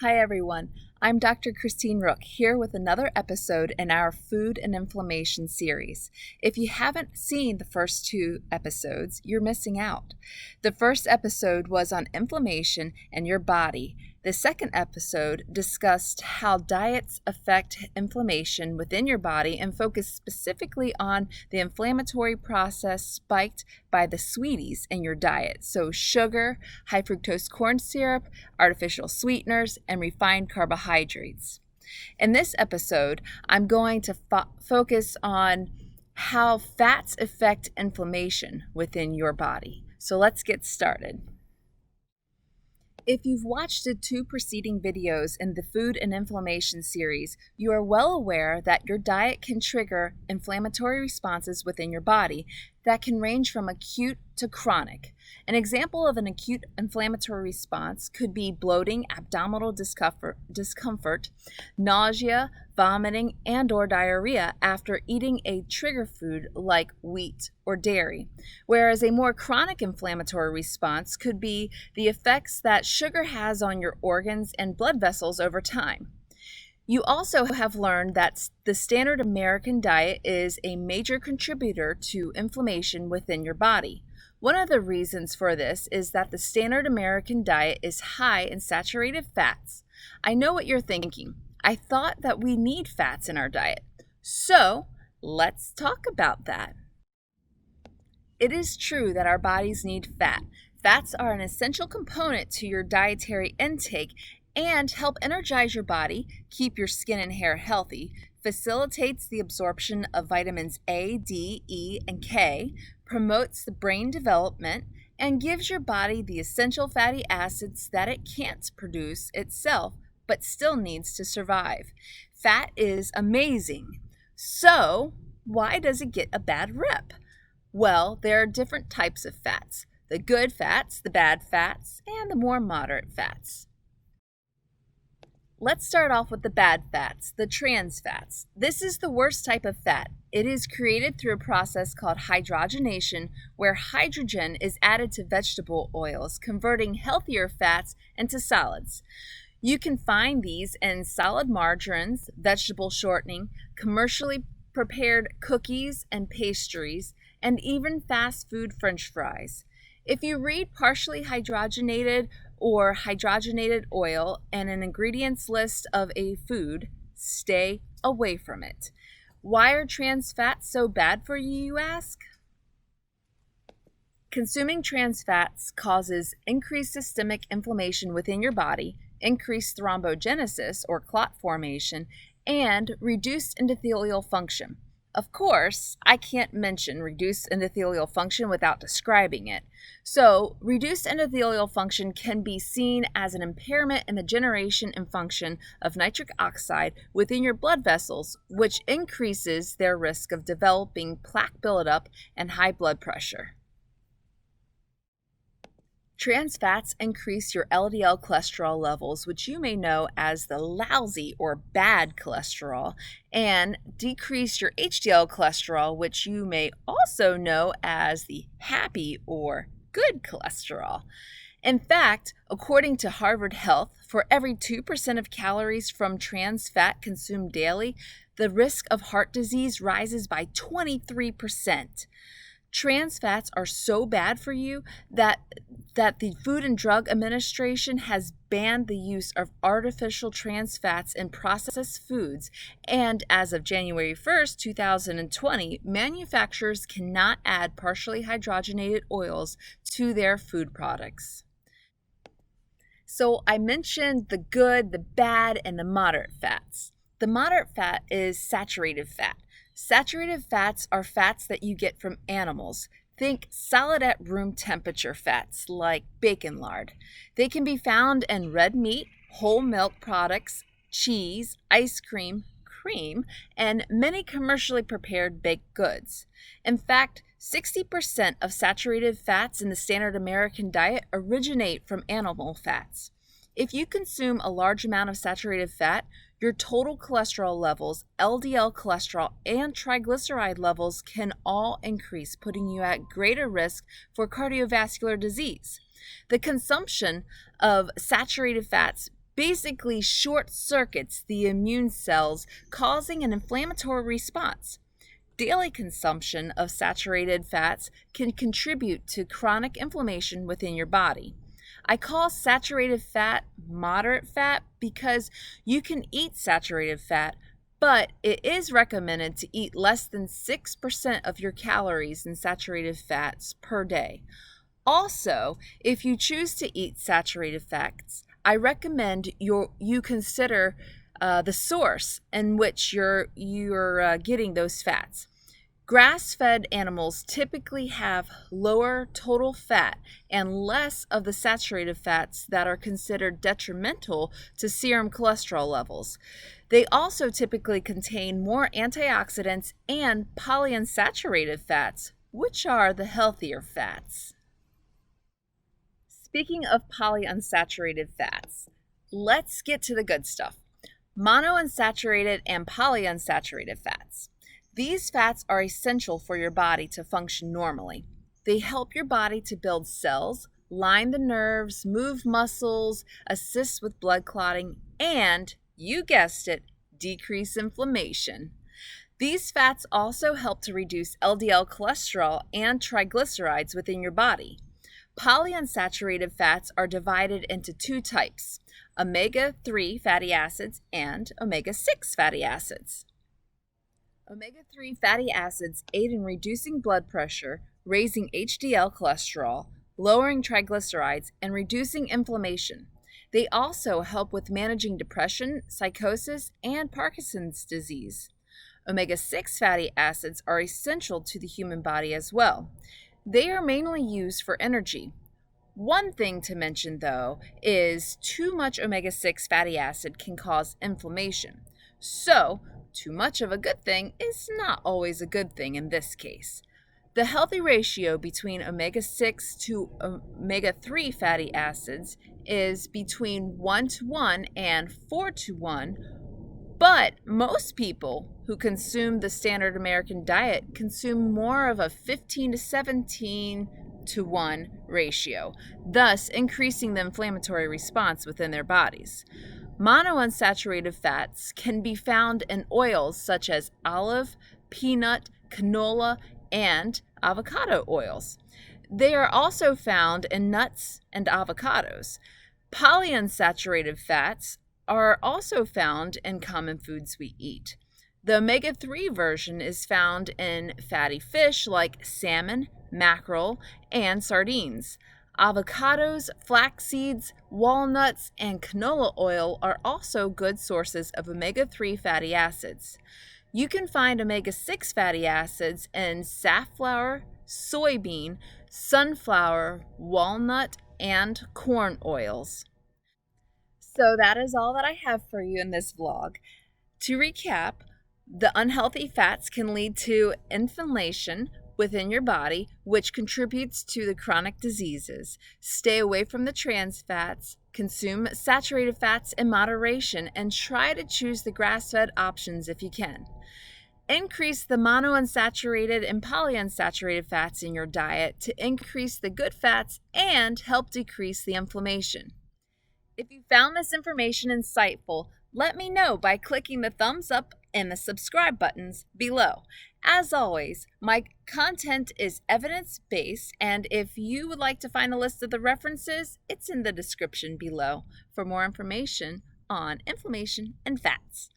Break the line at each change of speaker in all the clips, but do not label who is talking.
Hi everyone, I'm Dr. Christine Rook here with another episode in our Food and Inflammation series. If you haven't seen the first two episodes, you're missing out. The first episode was on inflammation and your body. The second episode discussed how diets affect inflammation within your body and focused specifically on the inflammatory process spiked by the sweeties in your diet. So sugar, high fructose corn syrup, artificial sweeteners, and refined carbohydrates. In this episode, I'm going to focus on how fats affect inflammation within your body. So let's get started. If you've watched the two preceding videos in the Food and Inflammation series, you are well aware that your diet can trigger inflammatory responses within your body that can range from acute to chronic. An example of an acute inflammatory response could be bloating, abdominal discomfort, nausea, vomiting, and/or diarrhea after eating a trigger food like wheat or dairy, whereas a more chronic inflammatory response could be the effects that sugar has on your organs and blood vessels over time. You also have learned that the standard American diet is a major contributor to inflammation within your body. One of the reasons for this is that the standard American diet is high in saturated fats. I know what you're thinking. I thought that we need fats in our diet. So, let's talk about that. It is true that our bodies need fat. Fats are an essential component to your dietary intake and help energize your body, keep your skin and hair healthy, facilitates the absorption of vitamins A, D, E, and K, promotes the brain development, and gives your body the essential fatty acids that it can't produce itself but still needs to survive. Fat is amazing. So, why does it get a bad rep? Well, there are different types of fats: the good fats, the bad fats, and the more moderate fats. Let's start off with the bad fats, the trans fats. This is the worst type of fat. It is created through a process called hydrogenation, where hydrogen is added to vegetable oils, converting healthier fats into solids. You can find these in solid margarines, vegetable shortening, commercially prepared cookies and pastries, and even fast food French fries. If you read partially hydrogenated or hydrogenated oil and an ingredients list of a food, stay away from it. Why are trans fats so bad for you, you ask? Consuming trans fats causes increased systemic inflammation within your body, increased thrombogenesis or clot formation, and reduced endothelial function. Of course, I can't mention reduced endothelial function without describing it. So, reduced endothelial function can be seen as an impairment in the generation and function of nitric oxide within your blood vessels, which increases their risk of developing plaque buildup and high blood pressure. Trans fats increase your LDL cholesterol levels, which you may know as the lousy or bad cholesterol, and decrease your HDL cholesterol, which you may also know as the happy or good cholesterol. In fact, according to Harvard Health, for every 2% of calories from trans fat consumed daily, the risk of heart disease rises by 23%. Trans fats are so bad for you that the Food and Drug Administration has banned the use of artificial trans fats in processed foods, and as of January 1st, 2020, manufacturers cannot add partially hydrogenated oils to their food products. So I mentioned the good, the bad, and the moderate fats. The moderate fat is saturated fat. Saturated fats are fats that you get from animals. Think solid at room temperature fats like bacon lard. They can be found in red meat, whole milk products, cheese, ice cream, and many commercially prepared baked goods. In fact, 60% of saturated fats in the standard American diet originate from animal fats. If you consume a large amount of saturated fat, your total cholesterol levels, LDL cholesterol, and triglyceride levels can all increase, putting you at greater risk for cardiovascular disease. The consumption of saturated fats basically short circuits the immune cells, causing an inflammatory response. Daily consumption of saturated fats can contribute to chronic inflammation within your body. I call saturated fat moderate fat because you can eat saturated fat, but it is recommended to eat less than 6% of your calories in saturated fats per day. Also, if you choose to eat saturated fats, I recommend you consider the source in which you're getting those fats. Grass-fed animals typically have lower total fat and less of the saturated fats that are considered detrimental to serum cholesterol levels. They also typically contain more antioxidants and polyunsaturated fats, which are the healthier fats. Speaking of polyunsaturated fats, let's get to the good stuff. Monounsaturated and polyunsaturated fats. These fats are essential for your body to function normally. They help your body to build cells, line the nerves, move muscles, assist with blood clotting, and, you guessed it, decrease inflammation. These fats also help to reduce LDL cholesterol and triglycerides within your body. Polyunsaturated fats are divided into two types: omega-3 fatty acids and omega-6 fatty acids. Omega-3 fatty acids aid in reducing blood pressure, raising HDL cholesterol, lowering triglycerides, and reducing inflammation. They also help with managing depression, psychosis, and Parkinson's disease. Omega-6 fatty acids are essential to the human body as well. They are mainly used for energy. One thing to mention, though, is too much omega-6 fatty acid can cause inflammation. So, too much of a good thing is not always a good thing in this case. The healthy ratio between omega-6 to omega-3 fatty acids is between 1:1 and 4:1, but most people who consume the standard American diet consume more of a 15 to 17:1 ratio, thus increasing the inflammatory response within their bodies. Monounsaturated fats can be found in oils such as olive, peanut, canola, and avocado oils. They are also found in nuts and avocados. Polyunsaturated fats are also found in common foods we eat. The omega-3 version is found in fatty fish like salmon, mackerel, and sardines. Avocados, flax seeds, walnuts, and canola oil are also good sources of omega-3 fatty acids. You can find omega-6 fatty acids in safflower, soybean, sunflower, walnut, and corn oils. So that is all that I have for you in this vlog. To recap, the unhealthy fats can lead to inflammation within your body, which contributes to the chronic diseases. Stay away from the trans fats, consume saturated fats in moderation, and try to choose the grass-fed options if you can. Increase the monounsaturated and polyunsaturated fats in your diet to increase the good fats and help decrease the inflammation. If you found this information insightful, let me know by clicking the thumbs up and the subscribe buttons below. As always, my content is evidence-based, and if you would like to find a list of the references, it's in the description below for more information on inflammation and fats.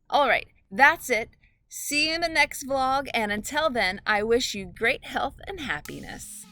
All right, that's it. See you in the next vlog, and until then, I wish you great health and happiness.